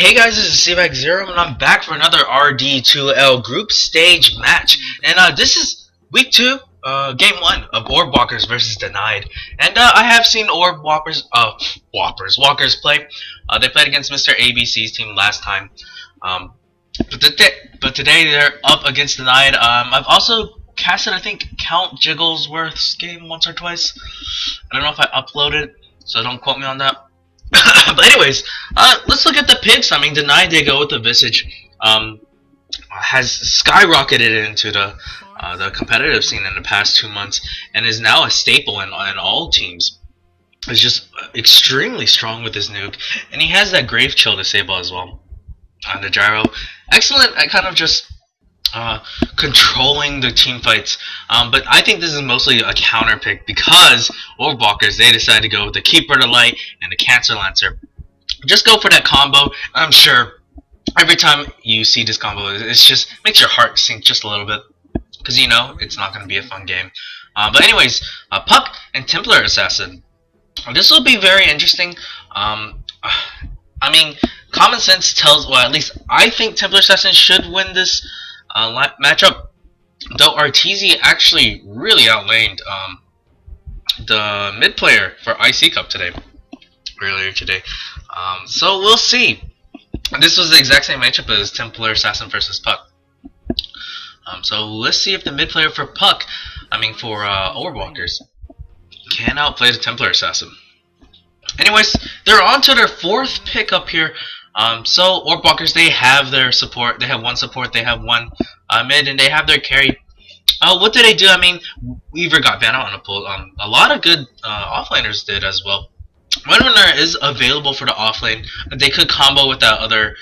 Hey guys, this is CBack0 and I'm back for another RD2L group stage match. And this is week 2, game 1 of Orb Walkers versus Denied. And I have seen Orb Walkers play. They played against Mr. ABC's team last time. But today they're up against Denied. I've also casted, I think, Count Jigglesworth's game once or twice. I don't know if I uploaded, so don't quote me on that. But anyways, let's look at the picks. I mean, Denied they go with the Visage. Has skyrocketed into the competitive scene in the past 2 months and is now a staple in all teams. Is just extremely strong with his nuke, and he has that Grave Chill disable as well. The gyro, excellent at kind of just controlling the team fights, but I think this is mostly a counter pick because Orb Walkers they decided to go with the Keeper to Light and the Cancer Lancer. Just go for that combo. I'm sure every time you see this combo, it's just makes your heart sink just a little bit because you know it's not going to be a fun game. But anyways, Puck and Templar Assassin. This will be very interesting. I mean, common sense tells, well, at least I think Templar Assassin should win this matchup, though Arteezy actually really outlaned the mid player for IC Cup earlier today. So we'll see. This was the exact same matchup as Templar Assassin versus Puck. So let's see if the mid player for Puck, for Orb Walkers, can outplay the Templar Assassin. Anyways, they're on to their 4th pick up here. So Orb Walkers, they have their support. They have one support. They have one mid, and they have their carry. What did they do? I mean, Weaver got banned out on a pull. A lot of good offlaners did as well. Windrunner is available for the offlane. They could combo with that other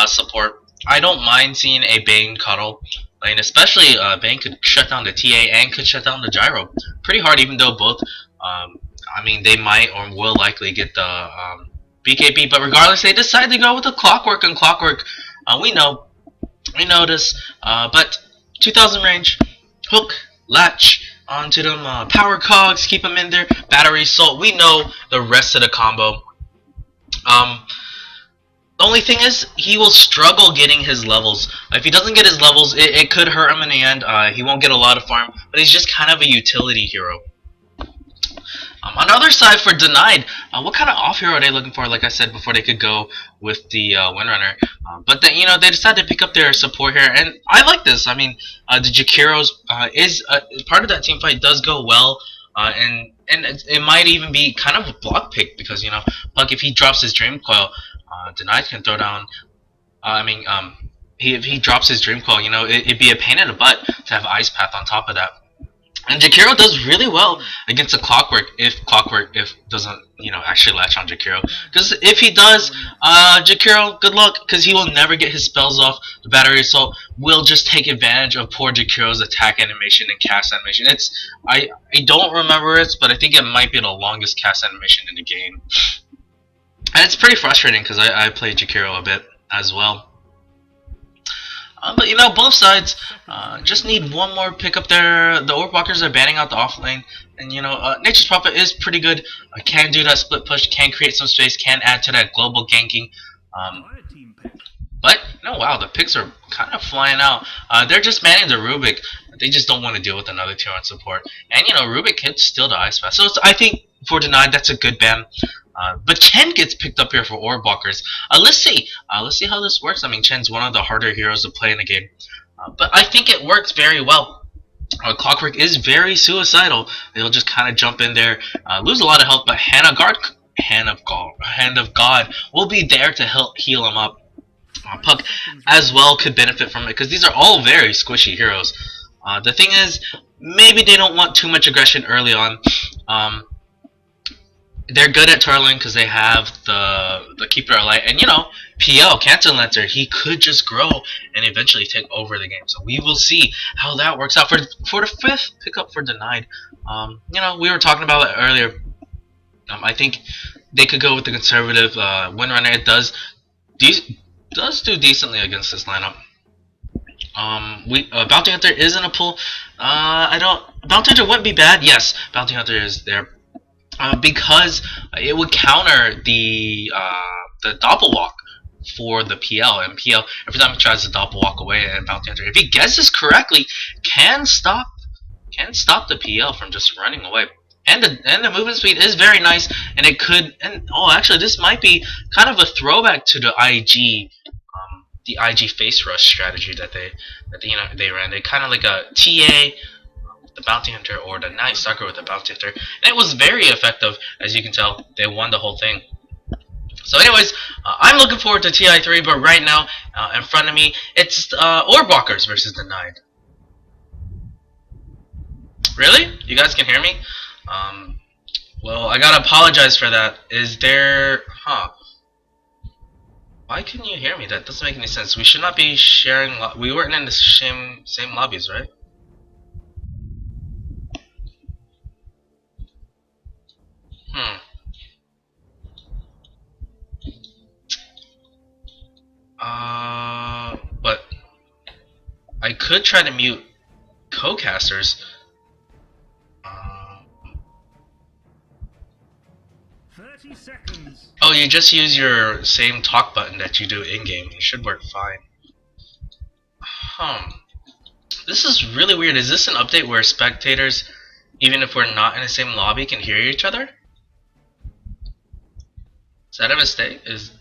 support. I don't mind seeing a Bane cuddle lane, especially Bane could shut down the TA and could shut down the gyro pretty hard. Even though both, they might or will likely get the BKB, but regardless, they decide to go with the Clockwork, and Clockwork, we know this, but 2000 range, hook, latch onto them, power cogs, keep them in there, battery assault, we know the rest of the combo. The only thing is, he will struggle getting his levels. If he doesn't get his levels, it could hurt him in the end. He won't get a lot of farm, but he's just kind of a utility hero. On the other side for Denied, what kind of off hero are they looking for? Like I said before, they could go with the Windrunner, but then they decided to pick up their support here, and I like this. I mean, the Jakiros is part of that team fight does go well, and it might even be kind of a block pick because Puck, if he drops his Dream Coil, Denied can throw down. If he drops his Dream Coil, it'd be a pain in the butt to have Ice Path on top of that. And Jakiro does really well against a Clockwork if doesn't actually latch on Jakiro. Because if he does, Jakiro, good luck, because he will never get his spells off. The battery assault will just take advantage of poor Jakiro's attack animation and cast animation. I don't remember it, but I think it might be the longest cast animation in the game. And it's pretty frustrating because I play Jakiro a bit as well. But both sides just need one more pick up there. The Orb Walkers are banning out the off lane, and Nature's Prophet is pretty good. Can do that split push, can create some space, can add to that global ganking. But wow, the picks are kind of flying out. They're just banning the Rubik. They just don't want to deal with another tier 1 support, and Rubik can steal the Ice Path. So I think for Denied, that's a good ban. But Chen gets picked up here for Orb Walkers. Let's see how this works. I mean, Chen's one of the harder heroes to play in the game, but I think it works very well. Clockwork is very suicidal. They'll just kind of jump in there, lose a lot of health, but Hand of God will be there to heal him up. Puck as well could benefit from it because these are all very squishy heroes. The thing is, maybe they don't want too much aggression early on. They're good at turtling because they have the Keeper Light, and PL Cancer Lancer, he could just grow and eventually take over the game. So we will see how that works out for the 5th pickup for Denied. We were talking about it earlier. I think they could go with the conservative Windrunner. It does do decently against this lineup. Bounty Hunter is in a pull. Bounty Hunter wouldn't be bad. Yes, Bounty Hunter is there. Because it would counter the Doppelwalk for the PL, and PL every time he tries to doppel walk away, and Bounty Hunter, if he guesses correctly, can stop the PL from just running away. And the movement speed is very nice, and it could, and oh, actually this might be kind of a throwback to the IG face rush strategy that they ran. They kind of like a TA the Bounty Hunter or the Night Stalker with the Bounty Hunter, and it was very effective. As you can tell, they won the whole thing. So anyways, I'm looking forward to TI3, but right now, in front of me, it's Orb Walkers versus Denied. Really? You guys can hear me? Well, I gotta apologize for that. Is there... Why couldn't you hear me? That doesn't make any sense. We should not be sharing... We weren't in the same lobbies, right? But I could try to mute co-casters. 30 seconds. Oh, you just use your same talk button that you do in-game. It should work fine. This is really weird. Is this an update where spectators, even if we're not in the same lobby, can hear each other? Is that a mistake? Is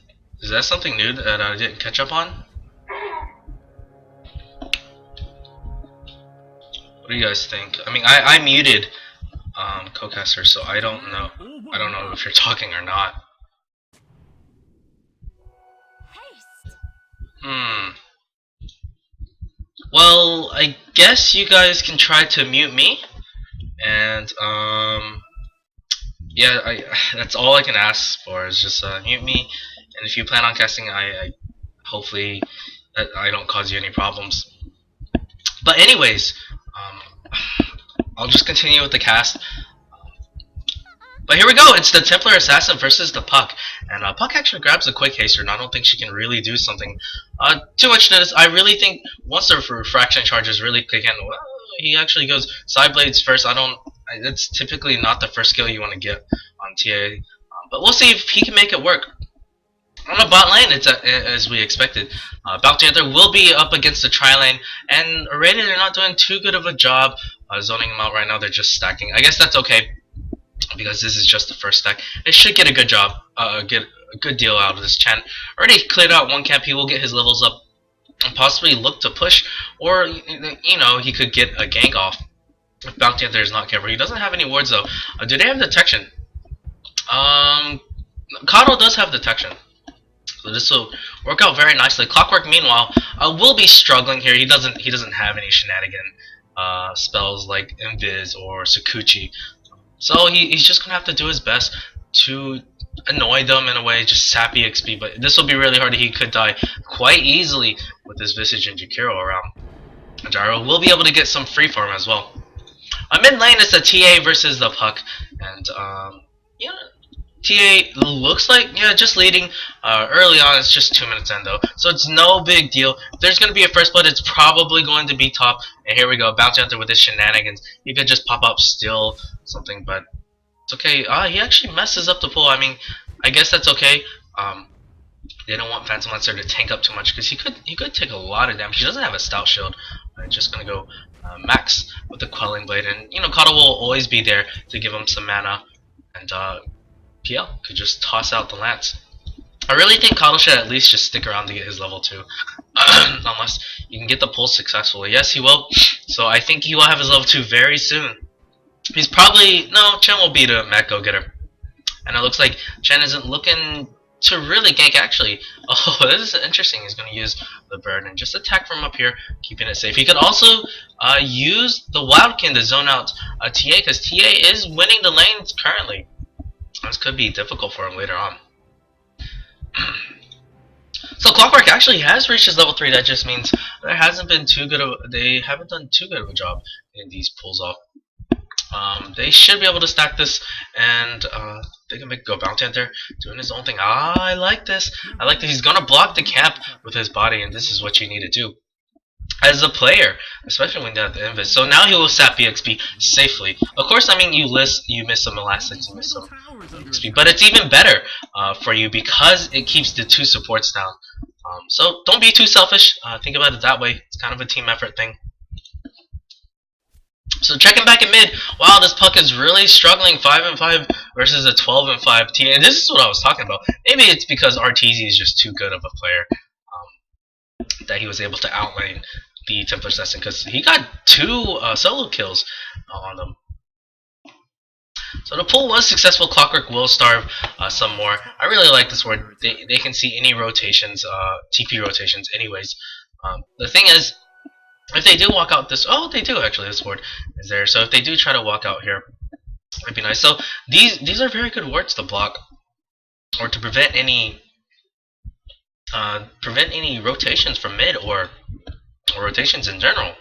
that something new that I didn't catch up on? What do you guys think? I mean, I muted co-caster, so I don't know. I don't know if you're talking or not. Well, I guess you guys can try to mute me, and yeah, that's all I can ask for is just mute me. And if you plan on casting, I hopefully that I don't cause you any problems. But anyways, I'll just continue with the cast. But here we go. It's the Templar Assassin versus the Puck, and Puck actually grabs a quick haster, and I don't think she can really do something too much to this. I really think once the refraction charges really kick in, well, he actually goes side blades first. It's typically not the first skill you want to get on TA, but we'll see if he can make it work. On the bot lane, it's as we expected. Bounty Hunter will be up against the tri-lane, and already they're not doing too good of a job zoning them out right now. They're just stacking. I guess that's okay, because this is just the first stack. They should get a good job, get a good deal out of this Chen. Already cleared out one camp. He will get his levels up and possibly look to push, or you know, he could get a gank off if Bounty Hunter is not careful. He doesn't have any wards though. Do they have detection? Kato does have detection, so this will work out very nicely. Clockwork, meanwhile, will be struggling here. He doesn't have any shenanigan spells like Invis or Sakuchi, so he's just gonna have to do his best to annoy them in a way, just sap EXP. But this will be really hard. He could die quite easily with his Visage and Jakiro around. Gyro will be able to get some free farm as well. Mid lane is the TA versus the Puck, and yeah, TA looks like just leading early on. It's just 2 minutes in though, so it's no big deal. If there's gonna be a first blood, it's probably going to be top. And here we go, Bounty Hunter with his shenanigans. He could just pop up, steal something, but it's okay. He actually messes up the pull. I mean, I guess that's okay. They don't want Phantom Lancer to tank up too much, because he could take a lot of damage. He doesn't have a stout shield. Just gonna go max with the Quelling Blade, and you know, Kato will always be there to give him some mana, and PL could just toss out the lance. I really think Kato should at least just stick around to get his level 2, unless you can get the pull successfully. Yes, he will. So I think he will have his level 2 very soon. He's probably Chen will be the Mech Go Getter, and it looks like Chen isn't looking to really gank actually. Oh, this is interesting. He's going to use the bird and just attack from up here, keeping it safe. He could also use the Wildkin to zone out TA, because TA is winning the lanes currently. This could be difficult for him later on. So Clockwork actually has reached his level 3. That just means there hasn't been they haven't done too good of a job in these pulls off. They should be able to stack this, and they can make go Bounty Hunter doing his own thing. I like this. I like that he's gonna block the camp with his body, and this is what you need to do as a player, especially when you have the invis. So now he will sap EXP safely. Of course, I mean, you miss some elastics, you miss some EXP, but it's even better for you because it keeps the 2 supports down. So don't be too selfish. Think about it that way. It's kind of a team effort thing. So checking back in mid, wow, this puck is really struggling. 5-5 versus a 12-5 TA. And this is what I was talking about. Maybe it's because RTZ is just too good of a player that he was able to outlane the Templar Assassin, because he got 2 solo kills on them. So the pull was successful. Clockwork will starve some more. I really like this word. They can see any rotations, TP rotations anyways. The thing is, if they do walk out this... Oh, they do actually. This ward is there. So if they do try to walk out here, it'd be nice. So these are very good wards to block, or to prevent any rotations from mid, or rotations in general.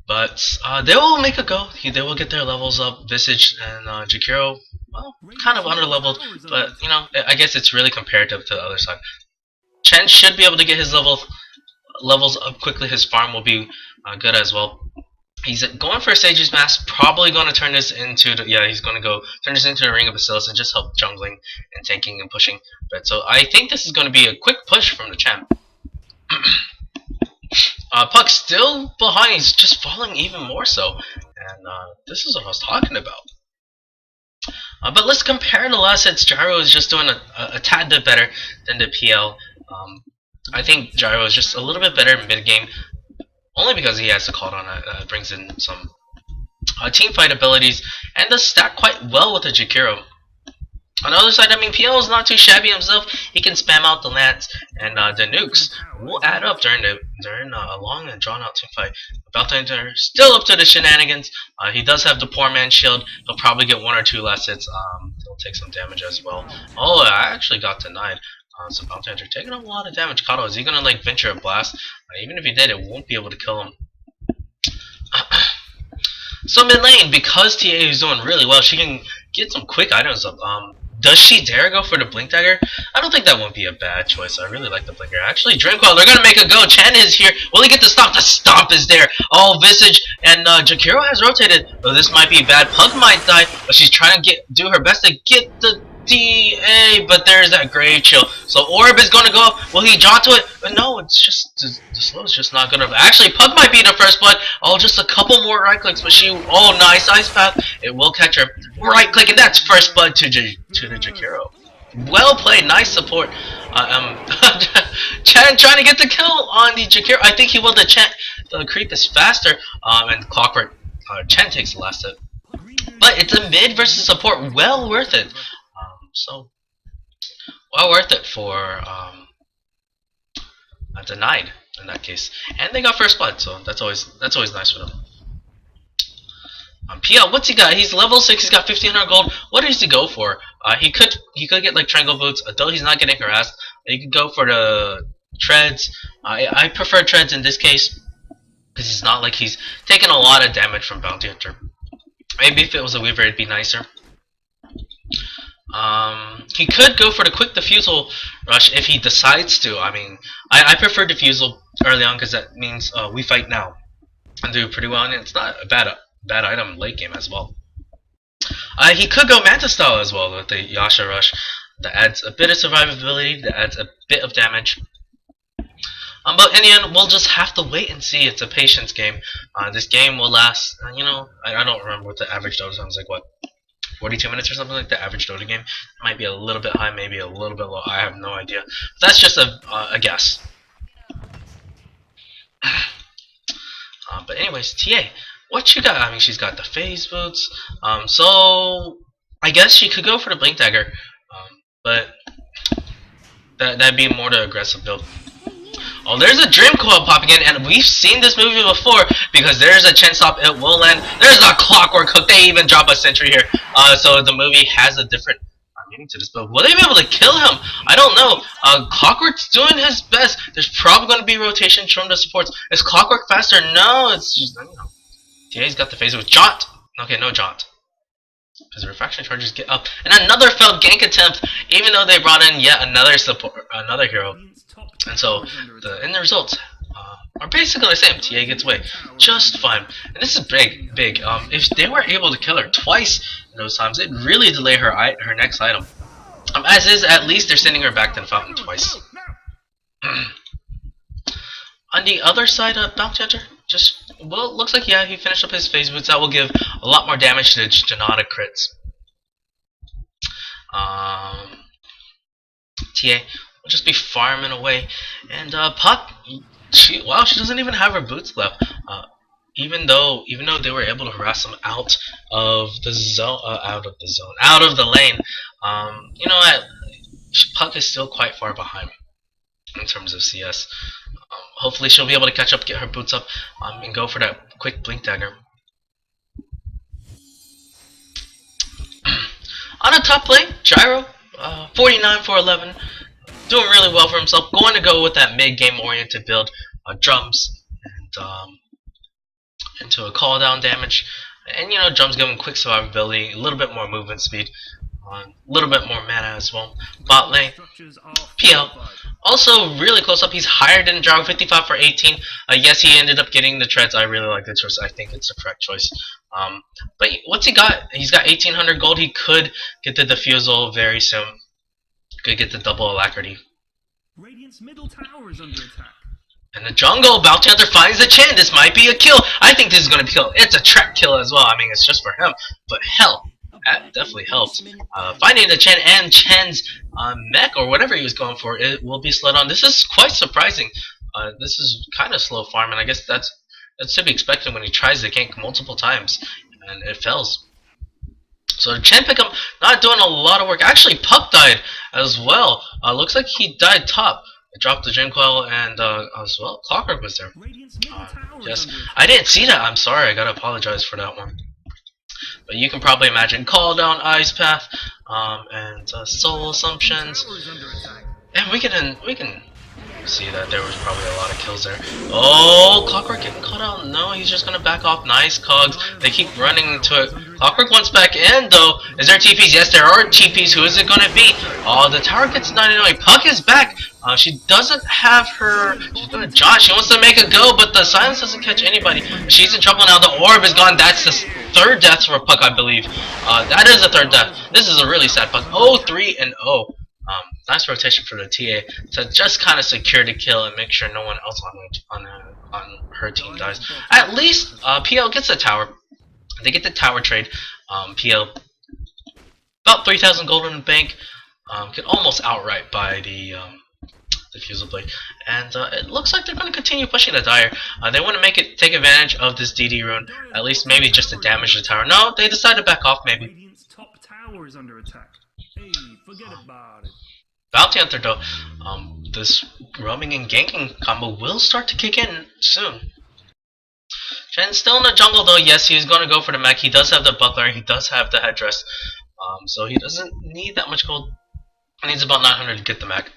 But they will make a go. They will get their levels up. Visage and Jakiro, well, kind of under leveled, but you know, I guess it's really comparative to the other side. Chen should be able to get his levels up quickly. His farm will be good as well. He's going for a Sage's Mask. Probably going to turn this into he's going to go turn this into a Ring of Bacillus and just help jungling and tanking and pushing. But so I think this is going to be a quick push from the champ. Puck still behind. He's just falling even more so, and this is what I was talking about. But let's compare the last hits. Gyro is just doing a tad bit better than the PL. I think Gyro is just a little bit better mid game, only because he has to call on it. Brings in some team fight abilities and does stack quite well with the Jakiro. On the other side, I mean, PL is not too shabby himself. He can spam out the lance, and the nukes will add up during a long and drawn out team fight. About to enter, still up to the shenanigans. He does have the poor man shield. He'll probably get 1 or 2 last hits. He'll take some damage as well. Oh, I actually got denied. So about to enter, taking a lot of damage. Kato, is he gonna like venture a blast? Even if he did, it won't be able to kill him. So mid lane, because TA is doing really well, she can get some quick items up. Does she dare go for the Blink Dagger? I don't think that won't be a bad choice. I really like the Blinker. Actually, Dreamcoil, they're gonna make a go. Chen is here. Will he get the stomp? The stomp is there. Oh, Visage and Jakiro has rotated. Oh, this might be bad. Pug might die, but she's trying to do her best to get the DA, but there's that Grave Chill. So Orb is gonna go up. Will he jaunt to it? But no, it's just the slow is just not gonna. Actually, Pug might be the first blood. Oh, just a couple more right clicks, but she. Oh, nice Ice Path. It will catch her. Right click, and that's first blood to the Jakiro. Well played, nice support. Chen trying to get the kill on the Jakiro. I think he will. The creep is faster. And Clockwork. Chen takes the last hit. But it's a mid versus support. Well worth it. So, well worth it for denied in that case, and they got first blood, so that's always nice for them. PL, what's he got? He's level 6. He's got 1500 gold. What does he go for? He could get like Triangle Boots, though he's not getting harassed. He could go for the treads. I prefer treads in this case because it's not like he's taking a lot of damage from Bounty Hunter. Maybe if it was a Weaver, it'd be nicer. He could go for the quick defusal rush if he decides to. I mean, I prefer defusal early on because that means we fight now and do pretty well, and it's not a bad item late game as well. He could go Manta style as well with the Yasha rush. That adds a bit of survivability, that adds a bit of damage. But in the end, we'll just have to wait and see. It's a patience game. This game will last, you know, I don't remember what the average Dota sounds like, what, 42 minutes or something like the average Dota game. It might be a little bit high, maybe a little bit low. I have no idea. That's just a guess. But anyways, TA, what you got? I mean, she's got the phase boots. So I guess she could go for the Blink Dagger. But that'd be more the aggressive build. Oh, there's a Dream Coil popping in, and we've seen this movie before because there's a Chen Stop, it will land. There's a Clockwork Hook, they even drop a sentry here. So the movie has a different meaning to this build. Will they be able to kill him? I don't know. Clockwork's doing his best. There's probably going to be rotations from the supports. Is Clockwork faster? No, it's just, you know. TA's got the phase with Jaunt. Okay, no Jaunt. Because the refraction charges get up. And another failed gank attempt, even though they brought in yet another support, another hero. And so the end results are basically the same. TA gets away just fine. And this is big. If they were able to kill her twice in those times, it'd really delay her next item. As is, at least they're sending her back to the fountain twice. On the other side of Bounty Hunter, just, well, looks like, yeah, he finished up his phase boots. That will give a lot more damage to the Janata crits. TA will just be farming away. And Puck, she doesn't even have her boots left. Even though they were able to harass him out of the zone, out of the lane, you know what? Puck is still quite far behind in terms of CS. Hopefully she'll be able to catch up, get her boots up, and go for that quick blink dagger. On the top lane, Gyro, 49 for 11, doing really well for himself. Going to go with that mid-game oriented build, drums and into a call down damage, and drums give him quick survivability, a little bit more movement speed, a little bit more mana as well. Bot lane, PL, also really close up. He's higher than Drago, 55 for 18. Yes, he ended up getting the treads. I really like the choice. I think it's the correct choice. But what's he got? He's got 1800 gold. He could get the defusal very soon. Could get the double alacrity. Radiant's middle tower is under attack. In the jungle, Bounty Hunter finds the Chen. This might be a kill. I think this is going to be a kill. It's a trap kill as well. I mean, it's just for him. But hell, that definitely helps. Finding the Chen and Chen's mech or whatever he was going for, it will be slid on. This is quite surprising. This is kind of slow farm, and I guess that's to be expected when he tries to gank multiple times, and it fails. So the Chen pickup not doing a lot of work. Actually, Puck died as well. Looks like he died top. It dropped the Dream Coil, and as well, Clockwork was there. Yes, I didn't see that. I'm sorry. I gotta apologize for that one. But you can probably imagine call down Ice Path, and Soul Assumptions, and we can see that there was probably a lot of kills there. Oh, Clockwork getting caught out. No, he's just gonna back off. Nice cogs. They keep running into it. Clockwork wants back in though. Is there TPs? Yes, there are TPs. Who is it gonna be? Oh, the tower gets 99. Puck is back. She doesn't have her. She's gonna Josh. She wants to make a go, but the silence doesn't catch anybody. She's in trouble now. The orb is gone. That's the third death for Puck, I believe. That is the third death. This is a really sad Puck. 0-3-0. Nice rotation for the TA to just kind of secure the kill and make sure no one else on her team dies. At least PL gets the tower. They get the tower trade. PL about 3,000 gold in the bank. Can almost outright buy the Fusel Blade, and it looks like they're going to continue pushing the Dire. They want to take advantage of this DD rune, at least maybe just to damage the tower. No, they decide to back off maybe. Radiant's top tower is under attack. Hey, forget about it. Bounty Hunter though, this roaming and ganking combo will start to kick in soon. Shen's still in the jungle though. Yes, he's going to go for the mech. He does have the buckler. He does have the headdress. So he doesn't need that much gold. He needs about 900 to get the mech.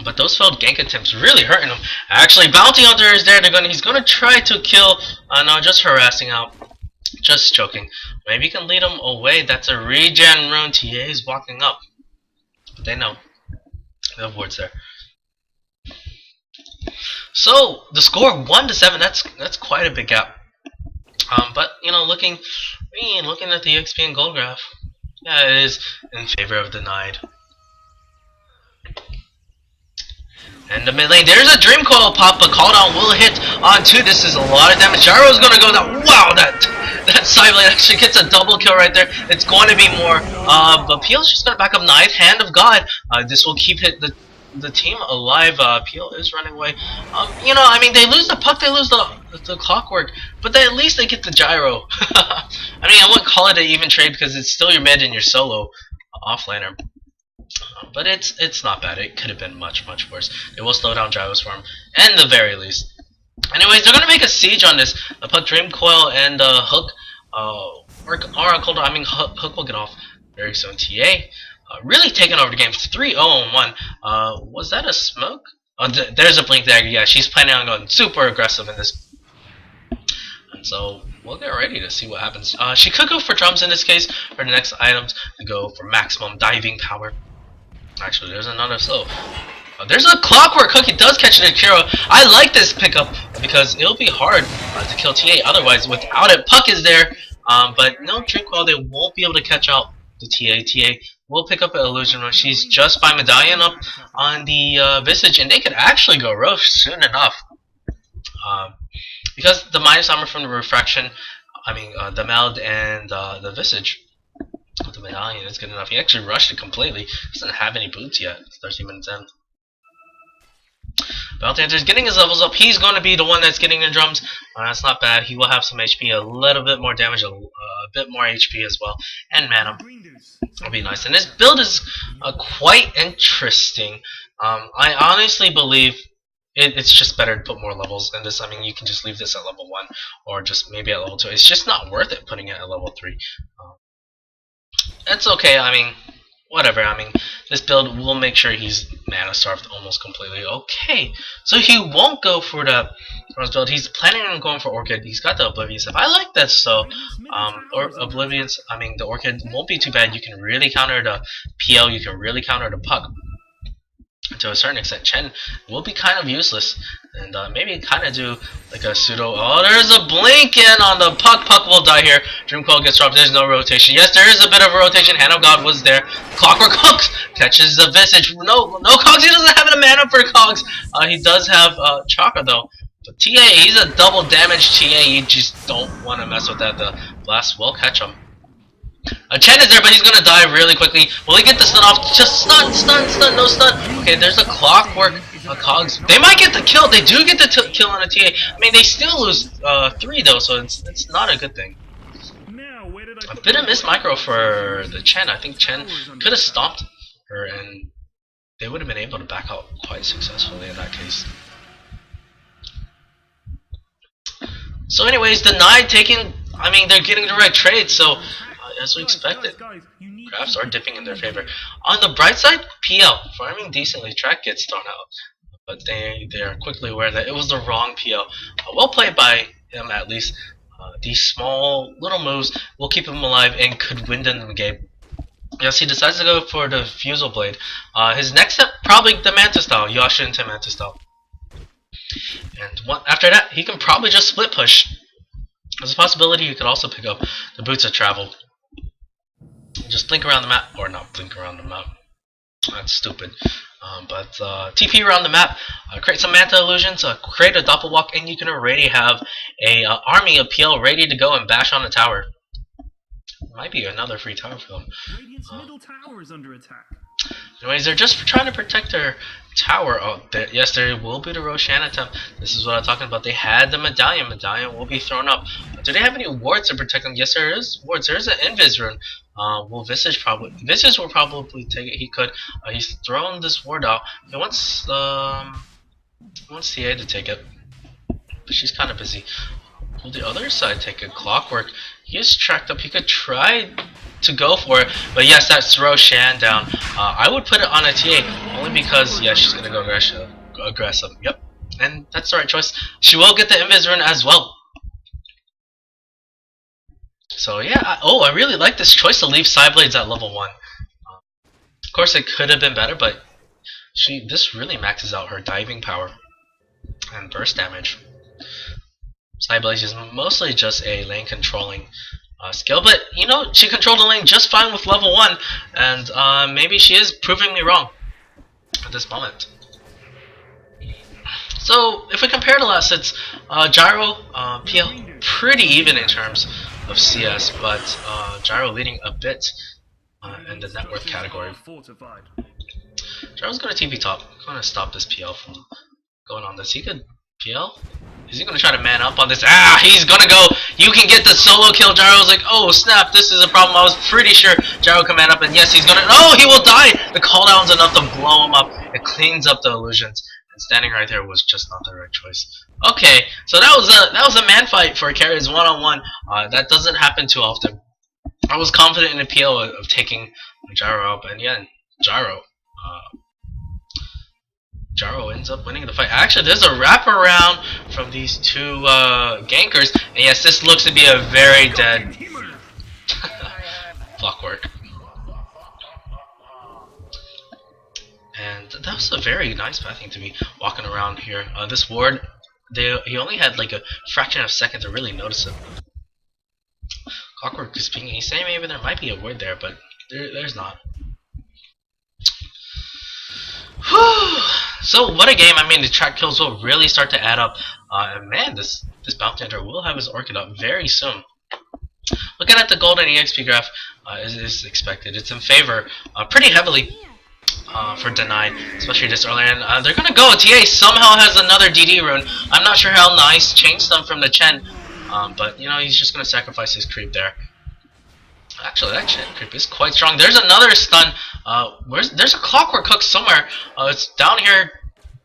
But those failed gank attempts really hurting him. Actually, Bounty Hunter is there. He's going to try to kill. No, just harassing out. Just joking. Maybe he can lead him away. That's a regen rune. TA is walking up. But they know. They have wards there. So the score 1-7. That's quite a big gap. But looking at the XP and gold graph, yeah, it is in favor of denied. And the mid lane, there's a Dream Coil pop, but call down will hit on 2. This is a lot of damage. Gyro's gonna go down. Wow, that Cyblade actually gets a double kill right there. It's going to be more. But PL's just gonna back up. Ninth Hand of God. This will keep the team alive. PL is running away. I mean, they lose the Puck, they lose the Clockwork, but at least they get the Gyro. I mean, I wouldn't call it an even trade because it's still your mid and your solo offlaner. But it's not bad. It could have been much worse. It will slow down Gyro's farm, at the very least. Anyways, they're gonna make a siege on this. Put Dream Coil and Hook, Hook will get off very soon. TA really taking over the game. 3-0-1. Was that a smoke? Oh, there's a blink dagger. Yeah, she's planning on going super aggressive in this. And so we'll get ready to see what happens. She could go for drums in this case. For the next items, to go for maximum diving power. Actually, there's another slow. There's a Clockwork Hook. He does catch an Akira. I like this pickup because it'll be hard to kill TA. Otherwise, without it, Puck is there. But no Dream Coil, they won't be able to catch out the TA. TA will pick up an illusion when she's just by medallion up on the Visage, and they could actually go Roche soon enough. Because the minus armor from the refraction, the meld and the Visage, the medallion is good enough. He actually rushed it completely. Doesn't have any boots yet. 13 minutes in. Bounty Hunter's getting his levels up. He's going to be the one that's getting the drums. That's not bad. He will have some HP, a little bit more damage, a bit more HP as well, and mana. That'll be nice. And this build is quite interesting. I honestly believe it's just better to put more levels in this. I mean, you can just leave this at level 1 or just maybe at level 2. It's just not worth it putting it at level 3. It's okay. I mean, whatever. I mean, this build will make sure he's mana starved almost completely. Okay, so he won't go for the build. He's planning on going for Orchid. He's got the Oblivious. If I like that, so or Oblivious. I mean, the Orchid won't be too bad. You can really counter the PL. You can really counter the Puck. To a certain extent, Chen will be kind of useless, and maybe kind of do like a pseudo. Oh, there's a blink in on the Puck. Puck will die here. Dream Coil gets dropped. There's no rotation. Yes, there is a bit of a rotation. Hand of God was there. Clockwork Cogs catches the Visage. No Cogs. He doesn't have a mana for Cogs. He does have Chakra though. But TA, he's a double damage TA. You just don't want to mess with that. The blast will catch him. Chen is there, but he's gonna die really quickly. Will he get the stun off? Just stun, no stun. Okay, there's a Clockwork Cogs. They might get the kill. They do get the kill on a TA. I mean, they still lose 3 though, so it's not a good thing. A bit of miss micro for the Chen. I think Chen could have stomped her, and they would have been able to back out quite successfully in that case. So, anyways, denied taking. I mean, they're getting the right trade, so. As we expected, crafts are dipping in their favor. On the bright side, PL farming decently. Track gets thrown out, but they are quickly aware that it was the wrong PL. Well played by him at least. These small little moves will keep him alive and could win them the game. Yes, he decides to go for the Fusel Blade. His next step probably the Manta style, Yasha into Manta style. And after that, he can probably just split push. There's a possibility he could also pick up the Boots of Travel. Just blink around the map, or not blink around the map. That's stupid. But TP around the map, create some Manta illusions, create a Doppelwalk, and you can already have a army of PL ready to go and bash on the tower. Might be another free tower for them. Radiant's middle tower is under attack. Anyways, they're just trying to protect their tower. Oh, yes, there will be the Roshan attempt. This is what I'm talking about. They had the medallion. Medallion will be thrown up. Do they have any wards to protect them? Yes, there is wards. There is an Invis rune. Will Visage probably? Visage will probably take it. He could. He's thrown this ward out. He wants TA to take it, but she's kind of busy. Will the other side take a Clockwork? He is tracked up. He could try to go for it, but yes, that's Roshan down. I would put it on a TA only because yes, she's gonna go aggressive. Yep, and that's the right choice. She will get the Invis rune as well. So yeah, I really like this choice to leave Psyblades at level 1. Of course, it could have been better, but this really maxes out her diving power and burst damage. Psyblades is mostly just a lane controlling skill, but you know, she controlled the lane just fine with level 1, and maybe she is proving me wrong at this moment. So if we compare the last hits, Gyro, PL, pretty even in terms of CS, but Gyro leading a bit in the net worth category. Gyro's gonna TP top. I'm gonna stop this PL from going on this. He could PL? Is he gonna try to man up on this? He's gonna go. You can get the solo kill. Gyro's like, oh snap, this is a problem. I was pretty sure Gyro can man up, and yes, he's gonna. Oh, he will die. The cooldown's enough to blow him up. It cleans up the illusions. And standing right there was just not the right choice. Okay, so that was a man fight for carries 1-on-1. That doesn't happen too often. I was confident in the PL of taking Gyro up, and yeah, Gyro ends up winning the fight. Actually, there's a wraparound from these two gankers, and yes, this looks to be a very dead Clockwork. And that was a very nice pathing to be walking around here. This ward, he only had like a fraction of a second to really notice it. Clockwork is pinging. He's saying maybe there might be a ward there, but there's not. So what a game. I mean, the track kills will really start to add up. And man, this bounty hunter will have his orchid up very soon. Looking at the golden EXP graph, is expected. It's in favor pretty heavily for Denied, especially this early. And they're gonna go. TA somehow has another DD rune. I'm not sure how nice changed them from the Chen, but you know, he's just gonna sacrifice his creep there. Actually, that Chen creep is quite strong. There's another stun. There's a clockwork hook somewhere. It's down here,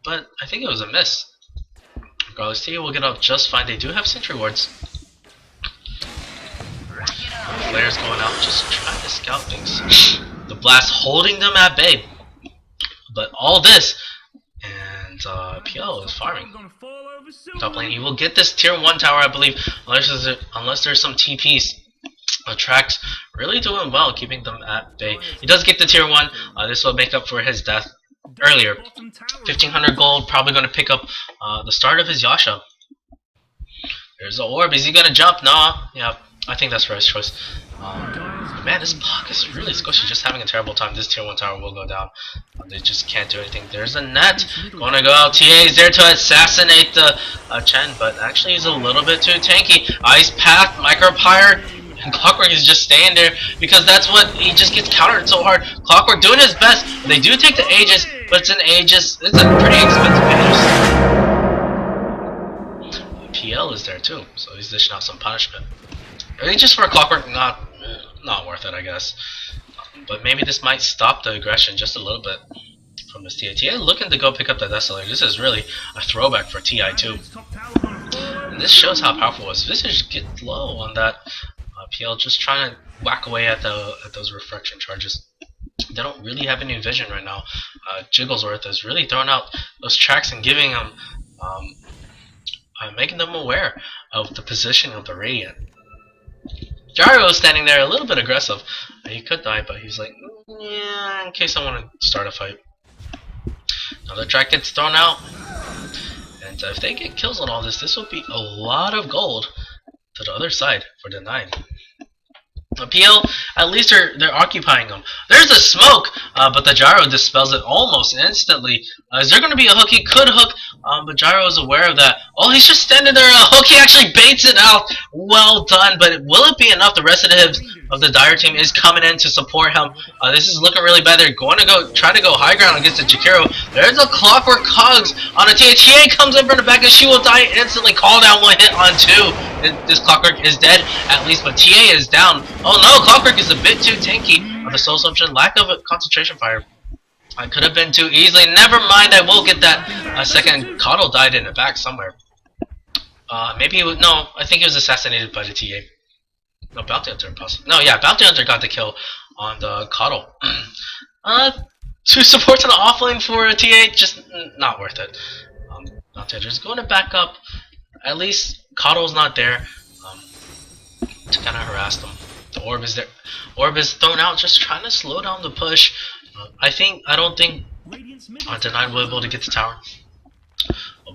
but I think it was a miss. Regardless, TA will get up just fine. They do have sentry wards. Flares going out, just trying to scout things. The blast holding them at bay. But all this, and PL is farming. Top lane, he will get this tier 1 tower, I believe, unless there's some TPs. Track's really doing well, keeping them at bay. He does get the tier 1. This will make up for his death earlier. 1500 gold, probably going to pick up the start of his Yasha. There's the orb. Is he going to jump? No. Yeah, I think that's Rice's choice. Man, this Puck is really squishy, just having a terrible time. This tier 1 tower will go down. They just can't do anything. There's a net. Gonna go out. TA is there to assassinate the Chen, but actually he's a little bit too tanky. Ice Path, Micro Pyre, and Clockwork is just staying there because that's what he just gets countered so hard. Clockwork doing his best. They do take the Aegis, but it's an Aegis. It's a pretty expensive Aegis. PL is there too, so he's dishing out some punishment. Aegis for Clockwork, not worth it, I guess. But maybe this might stop the aggression just a little bit from this TI. TI looking to go pick up the Desolator. This is really a throwback for TI too. And this shows how powerful it was. Visage gets low on that. PL just trying to whack away at those refraction charges. They don't really have any vision right now. Jigglesworth is really throwing out those tracks and giving them, making them aware of the position of the Radiant. Gyro is standing there a little bit aggressive. He could die, but he's like, yeah, in case I want to start a fight. Another track gets thrown out. And if they get kills on all this, this will be a lot of gold to the other side for the 9. PL, at least they're occupying them. There's a smoke, but the Gyro dispels it almost instantly. Is there going to be a hook? He could hook, but Gyro is aware of that. Oh, he's just standing there. A hook, he actually baits it out. Well done, but will it be enough? The rest of the Dire team is coming in to support him. This is looking really bad. They're going to try to go high ground against the Jakiro. There's a Clockwork Cogs on a TA. TA comes in from the back and she will die instantly. Call down 1 hit on 2. This Clockwork is dead, at least, but TA is down. Oh no, Clockwork is a bit too tanky. The soul assumption, lack of a concentration fire. I could have been too easily. Never mind, I will get that second. Coddle died in the back somewhere. Maybe it was, no, I think he was assassinated by the TA. No, Bounty Hunter, possibly. No, yeah, Bounty Hunter got the kill on the Coddle. 2 supports on the offlane for a TA, just not worth it. Bounty Hunter's going to back up. At least Coddle's not there to kind of harass them. The orb is there. Orb is thrown out, just trying to slow down the push. I don't think Denied will be able to get the tower.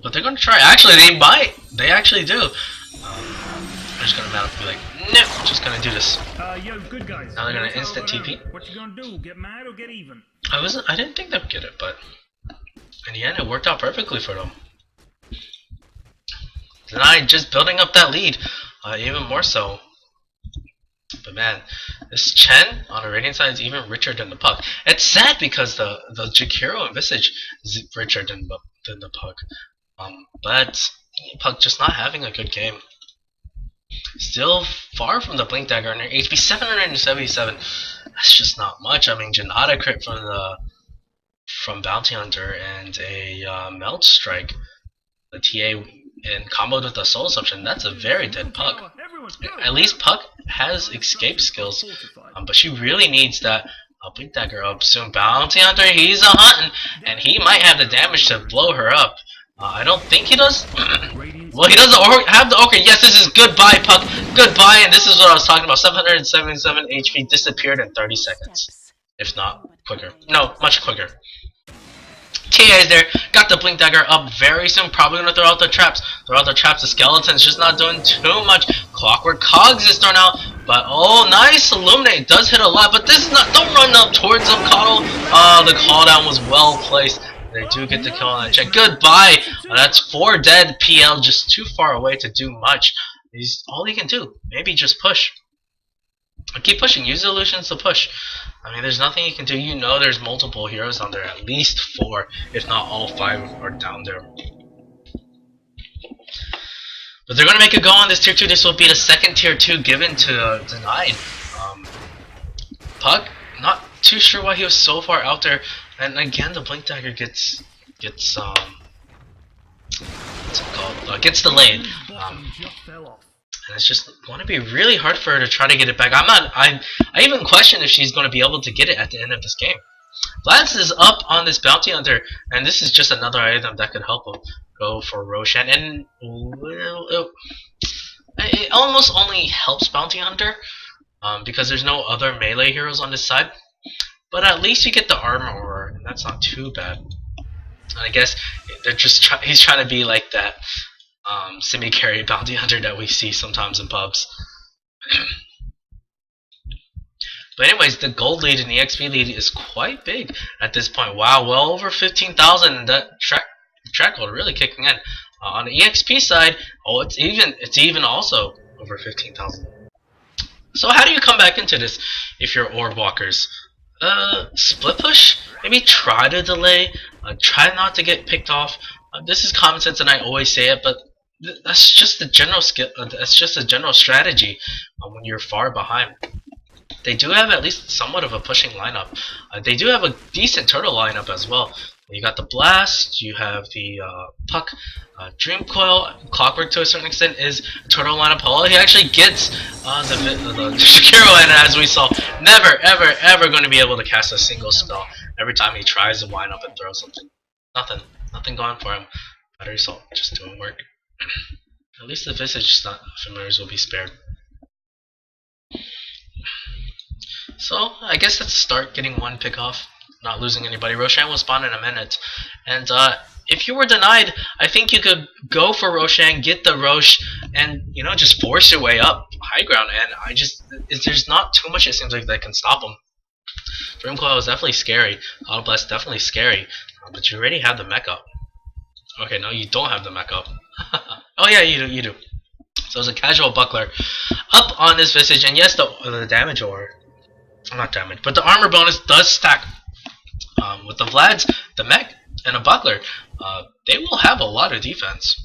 But they're going to try. Actually, they might. They actually do. They're just going to be like, no, just going to do this. Yo, good guys. Now they're going to instant TP. What you gonna do? Get mad or get even? I didn't think they'd get it, but in the end, it worked out perfectly for them. Denied just building up that lead, even more so. But man, this Chen on the Radiant side is even richer than the Puck. It's sad because the Jakiro and Visage is richer than the Puck. But Puck just not having a good game. Still far from the Blink Dagger, and their HP 777. That's just not much. I mean, Janata crit from Bounty Hunter and a Melt Strike. The TA in combo with the Soul Assumption. That's a very dead Puck. At least Puck has escape skills, but she really needs that Blink Dagger up soon. Bounty Hunter, he's a hunting, and he might have the damage to blow her up. I don't think he does. Well, he doesn't have the Orchid. Yes, this is goodbye, Puck. Goodbye, and this is what I was talking about. 777 HP disappeared in 30 seconds. If not quicker. No, much quicker. TA is there. Got the Blink Dagger up very soon. Probably going to throw out the traps. Throw out the traps. The Skeleton's just not doing too much. Clockwork Cogs is thrown out. But, oh, nice. Illuminate does hit a lot. But this is not. Don't run up towards him, Coddle. The call down was well placed. They do get the kill on that check. Goodbye! That's 4 dead. PL just too far away to do much. He's all he can do. Maybe just push. Keep pushing. Use illusions to push. I mean, there's nothing you can do. You know there's multiple heroes on there. At least 4, if not all 5 are down there. But they're going to make a go on this tier 2. This will be the second tier 2 given to Denied. Puck, not too sure why he was so far out there. And again, the Blink Dagger gets what's it called? Gets delayed. And it's just going to be really hard for her to try to get it back. I even question if she's going to be able to get it at the end of this game. Lance is up on this bounty hunter, and this is just another item that could help him go for Roshan. And it almost only helps bounty hunter because there's no other melee heroes on this side. But at least you get the armor, and that's not too bad. And I guess they're just he's trying to be like that semi-carry bounty hunter that we see sometimes in pubs. But anyways, the gold lead and the XP lead is quite big at this point. Wow, well over 15,000. That track gold really kicking in. On the EXP side, oh, it's even also over 15,000. So how do you come back into this if you're orb walkers? Split push? Maybe try to delay. Try not to get picked off. This is common sense, and I always say it, but that's just the general skill. That's just a general strategy when you're far behind. They do have at least somewhat of a pushing lineup. They do have a decent turtle lineup as well. You got the Blast, you have the Puck, Dream Coil, Clockwork to a certain extent is turtle lineup. All he actually gets the Shakiro, and as we saw, never ever going to be able to cast a single spell every time he tries to line up and throw something. Nothing going for him. Battery Salt just doing work. At least the Visage familiars will be spared. So I guess let's start getting one pick off, not losing anybody. Roshan will spawn in a minute, and if you were denied, I think you could go for Roshan, get the Rosh, and just force your way up high ground. And there's not too much it seems like that can stop him. Dream Coil is definitely scary. Auto Blast definitely scary, but you already have the mech up. Okay, no, you don't have the mech up. Oh yeah, you do. So it's a casual buckler up on this Visage, and yes, the damage or not damage, but the armor bonus does stack. With the Vlads, the mech, and a buckler, they will have a lot of defense.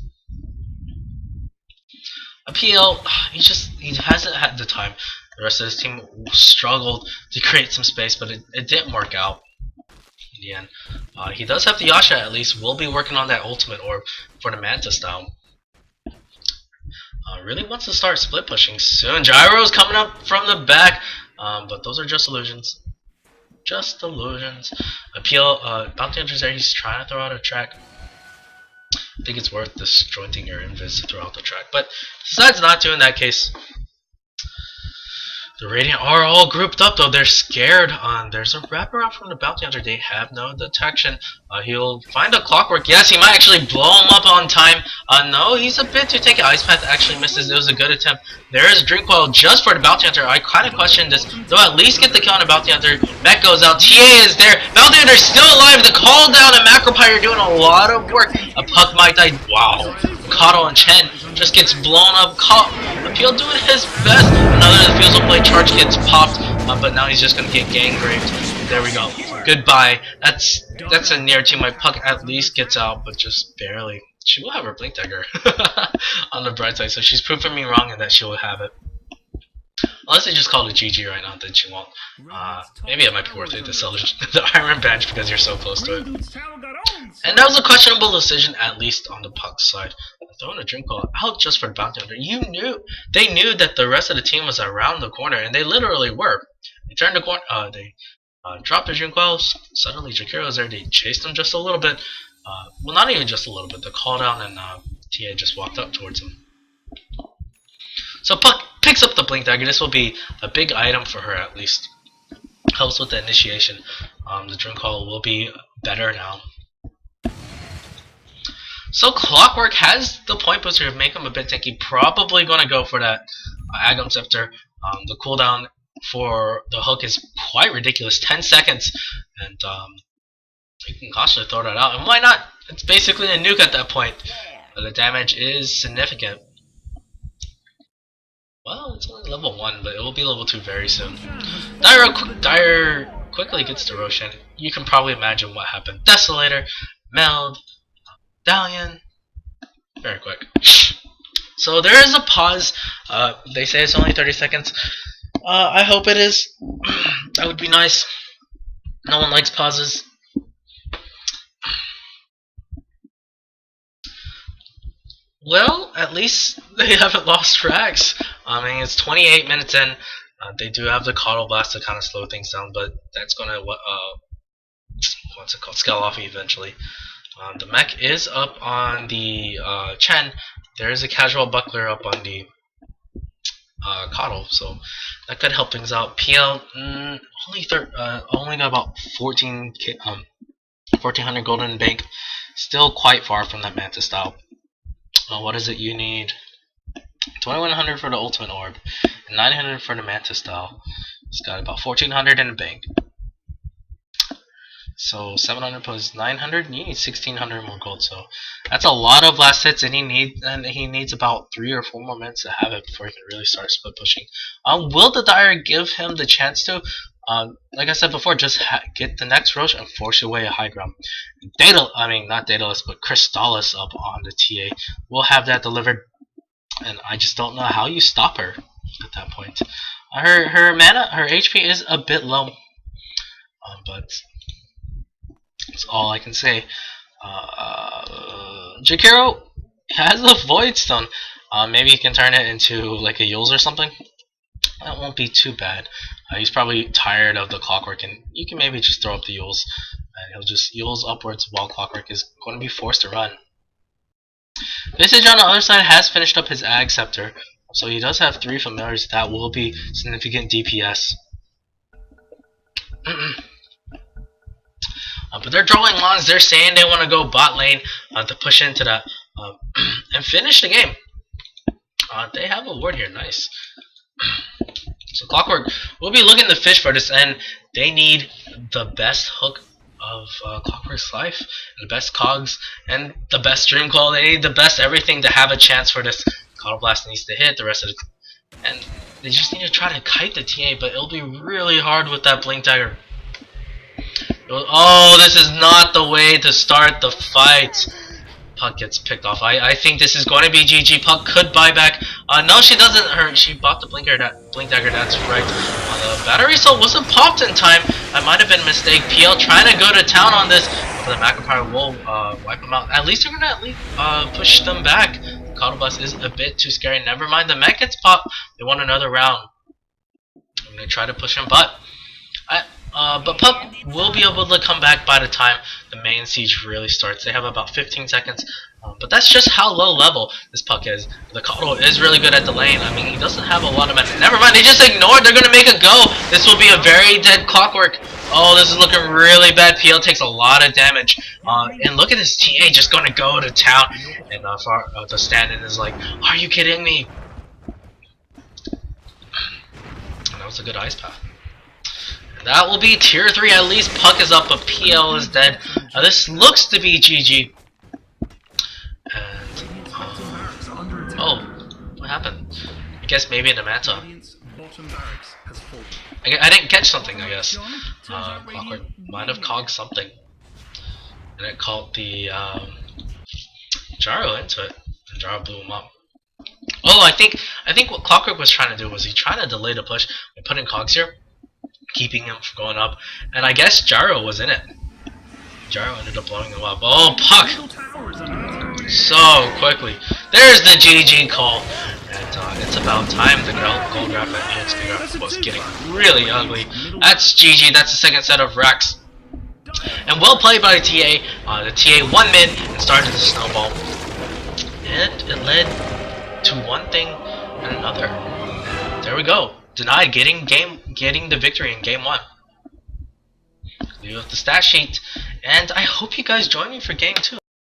A PL, he hasn't had the time. The rest of his team struggled to create some space, but it didn't work out in the end. He does have the Yasha at least. We'll be working on that ultimate orb for the Manta style. Really wants to start split pushing soon. Gyro's coming up from the back, but those are just illusions. Just illusions. Appeal, Bounty Hunter's there, he's trying to throw out a track. I think it's worth disjointing your invis to throw out the track, but decides not to in that case. The Radiant are all grouped up though, they're scared. There's a wraparound from the Bounty Hunter, they have no detection. He'll find a Clockwork, yes, he might actually blow him up on time. No, he's a bit too take it. Ice Path actually misses, it was a good attempt. There is Dream Coil just for the Bounty Hunter. I kind of question this, though at least get the kill on the Bounty Hunter. Mech goes out, TA is there, Bounty Hunter's still alive, the call down and Macropyre doing a lot of work. A Puck might die, wow. Kato and Chen just gets blown up. Appeal doing his best. Another Diffusal Blade charge gets popped, but now he's just gonna get gangraved. There we go. Goodbye. That's a near team. My Puck at least gets out, but just barely. She will have her Blink Dagger on the bright side, so she's proving me wrong in that she will have it. Unless they just call it GG right now, then she won't. Maybe it might be worth it to sell the Iron Bench because you're so close to it. And that was a questionable decision, at least on the Puck side. Throwing a Dream Coil out just for the Bounty Hunter. They knew that the rest of the team was around the corner, and they literally were. They turned the corner, they dropped the Dream Coils. Suddenly Jakiro was there, they chased him just a little bit. Well, not even just a little bit, the call down, and TA just walked up towards him. So Puck picks up the Blink Dagger. This will be a big item for her at least. Helps with the initiation. The Dream Coil will be better now. So Clockwork has the point booster to make him a bit tanky. Probably going to go for that Agam Scepter. The cooldown for the hook is quite ridiculous. 10 seconds. And You can constantly throw that out, and why not? It's basically a nuke at that point. But the damage is significant. Well, it's only level 1, but it will be level 2 very soon. Dire quickly gets to Roshan. You can probably imagine what happened. Desolator, Meld, Dalian, very quick. So there is a pause. They say it's only 30 seconds. I hope it is. That would be nice. No one likes pauses. Well, at least they haven't lost tracks. I mean, it's 28 minutes in. They do have the Coddle Blast to kind of slow things down, but that's gonna what's it called? Scale off eventually. The mech is up on the Chen. There is a casual buckler up on the Coddle, so that could help things out. PL only got about 1400 golden bank. Still quite far from that Manta style. What is it you need? 2100 for the ultimate orb, and 900 for the Manta style. It's got about 1400 in the bank. So 700 plus 900, you need 1600 more gold. So that's a lot of last hits, and he needs about 3 or 4 more minutes to have it before he can really start split pushing. Will the Dire give him the chance to? Like I said before, just get the next Roche and force your way a high ground. Not Daedalus, but Crystallis up on the TA. We'll have that delivered, and I just don't know how you stop her at that point. Her mana, her HP is a bit low, but that's all I can say. Jakiro has a Void Stone. Maybe he can turn it into like a Yules or something. That won't be too bad. He's probably tired of the Clockwork, and you can maybe just throw up the Yules, and he'll just Yules upwards while Clockwork is going to be forced to run. Visage on the other side has finished up his Ag Scepter, so he does have 3 familiars that will be significant DPS. But they're drawing lines. They're saying they want to go bot lane to push into that and finish the game. They have a ward here. Nice. So Clockwork will be looking to fish for this, and they need the best hook of Clockwork's life, and the best cogs, and the best stream quality. They need the best everything to have a chance for this. Coddle Blast needs to hit the rest of it, and they just need to try to kite the TA, but it'll be really hard with that Blink Dagger. Oh, this is not the way to start the fight. Puck gets picked off. I think this is going to be GG. Puck could buy back. No, she doesn't. She bought the Blink Dagger. That's right. The battery cell wasn't popped in time. That might have been a mistake. PL trying to go to town on this, but the Macropire will wipe them out. At least they're gonna push them back. The Coddle Blast is a bit too scary. Never mind. The mech gets popped. They want another round. I'm gonna try to push him, but Puck will be able to come back by the time the main siege really starts. They have about 15 seconds, but that's just how low level this Puck is. The Coddle is really good at the lane. I mean, he doesn't have a lot of mana. Never mind, they just ignored. They're going to make a go. This will be a very dead Clockwork. Oh, this is looking really bad. PL takes a lot of damage. And look at this TA just going to go to town. And the stand-in is like, are you kidding me? And that was a good ice path. That will be tier 3. At least Puck is up, but PL is dead. This looks to be GG. And oh, what happened? I guess maybe in the Manta. I didn't catch something. I guess Clockwork might have cogged something, and it caught the Gyro into it, and Gyro blew him up. Oh, I think what Clockwork was trying to do was he trying to delay the push by putting cogs here, keeping him from going up, and I guess Gyro was in it. Gyro ended up blowing him up. Oh, Puck! So quickly. There's the GG call, and it's about time. The gold graph and XP graph was getting really ugly. That's GG. That's the second set of racks. And well played by the TA. The TA won mid and started to snowball, and it led to one thing and another. There we go. Denied getting the victory in game 1. Leave up the stat sheet, and I hope you guys join me for game 2.